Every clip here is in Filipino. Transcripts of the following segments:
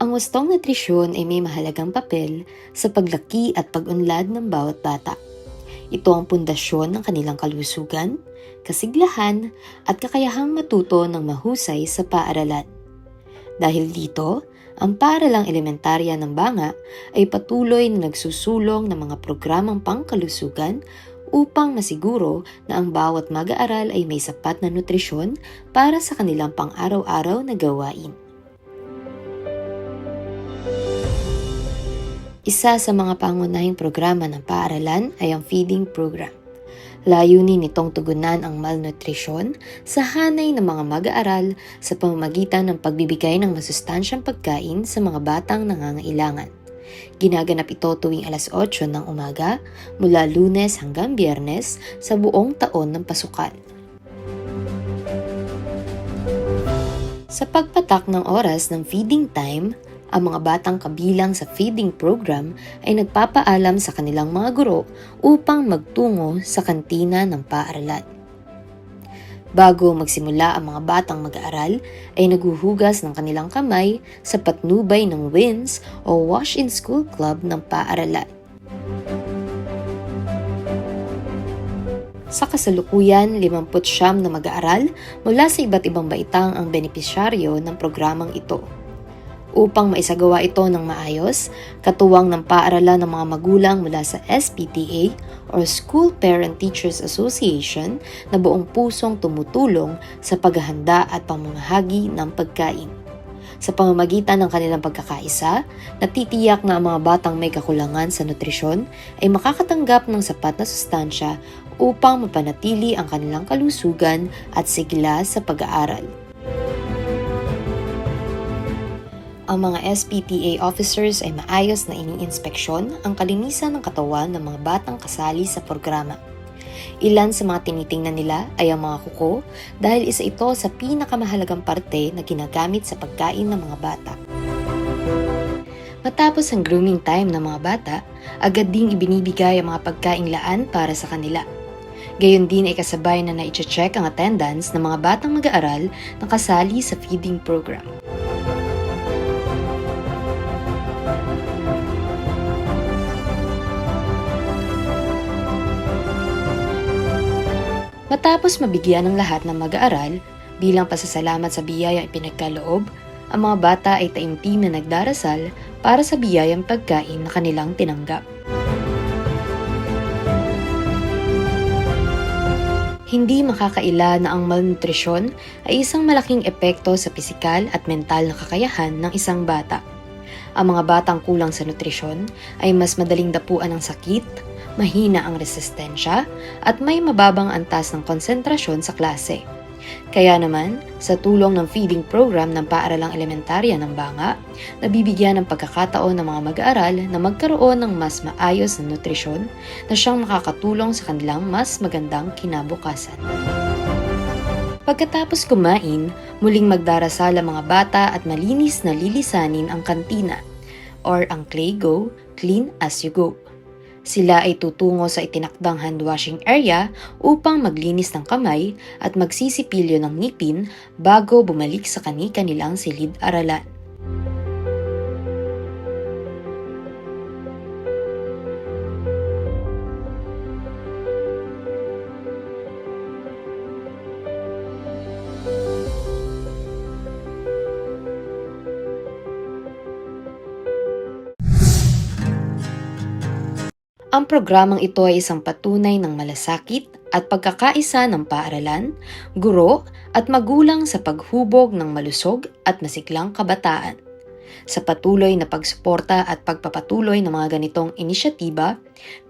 Ang wastong nutrisyon ay may mahalagang papel sa paglaki at pag-unlad ng bawat bata. Ito ang pundasyon ng kanilang kalusugan, kasiglahan at kakayahang matuto ng mahusay sa paaralan. Dahil dito, ang paaralang elementarya ng Banga ay patuloy na nagsusulong ng mga programang pangkalusugan upang masiguro na ang bawat mag-aaral ay may sapat na nutrisyon para sa kanilang pang-araw-araw na gawain. Isa sa mga pangunahing programa ng paaralan ay ang feeding program. Layunin nitong tugunan ang malnutrisyon sa hanay ng mga mag-aaral sa pamamagitan ng pagbibigay ng masustansyang pagkain sa mga batang nangangailangan. Ginaganap ito tuwing alas 8 ng umaga mula Lunes hanggang Biyernes sa buong taon ng pasukan. Sa pagpatak ng oras ng feeding time, ang mga batang kabilang sa feeding program ay nagpapaalam sa kanilang mga guro upang magtungo sa kantina ng paaralan. Bago magsimula ang mga batang mag-aaral, ay naguhugas ng kanilang kamay sa patnubay ng WINS o Wash-in School Club ng paaralan. Sa kasalukuyan, 59 na mag-aaral mula sa iba't ibang baitang ang benepisyaryo ng programang ito. Upang maisagawa ito ng maayos, katuwang ng paaralan ng mga magulang mula sa SPTA or School Parent Teachers Association na buong pusong tumutulong sa paghahanda at pamamahagi ng pagkain. Sa pamamagitan ng kanilang pagkakaisa, natitiyak na ang mga batang may kakulangan sa nutrisyon ay makakatanggap ng sapat na sustansya upang mapanatili ang kanilang kalusugan at sigla sa pag-aaral. Ang mga SPTA officers ay maayos na iniinspeksyon ang kalinisan ng katawan ng mga batang kasali sa programa. Ilan sa mga tinitingnan nila ay ang mga kuko dahil isa ito sa pinakamahalagang parte na ginagamit sa pagkain ng mga bata. Matapos ang grooming time ng mga bata, agad ding ibinibigay ang mga pagkaing laan para sa kanila. Gayon din ay kasabay na na-check ang attendance ng mga batang mag-aaral na kasali sa feeding program. Matapos mabigyan ng lahat ng mag-aaral, bilang pasasalamat sa biyayang ipinagkaloob, ang mga bata ay taimtim na nagdarasal para sa biyayang pagkain na kanilang tinanggap. Hindi makakaila na ang malnutrisyon ay isang malaking epekto sa pisikal at mental na kakayahan ng isang bata. Ang mga batang kulang sa nutrisyon ay mas madaling dapuan ng sakit, mahina ang resistensya, at may mababang antas ng konsentrasyon sa klase. Kaya naman, sa tulong ng feeding program ng paaralang elementarya ng Banga, nabibigyan ng pagkakataon ng mga mag-aaral na magkaroon ng mas maayos na nutrisyon na siyang makakatulong sa kanilang mas magandang kinabukasan. Pagkatapos kumain, muling magdarasal ang mga bata at malinis na lilisanin ang kantina or ang Claygo, Clean as you go. Sila ay tutungo sa itinakdang handwashing area upang maglinis ng kamay at magsisipilyo ng ngipin bago bumalik sa kani-kanilang silid-aralan. Ang programang ito ay isang patunay ng malasakit at pagkakaisa ng paaralan, guro at magulang sa paghubog ng malusog at masiglang kabataan. Sa patuloy na pagsuporta at pagpapatuloy ng mga ganitong inisyatiba,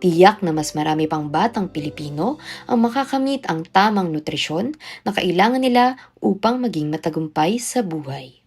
tiyak na mas marami pang batang Pilipino ang makakamit ang tamang nutrisyon na kailangan nila upang maging matagumpay sa buhay.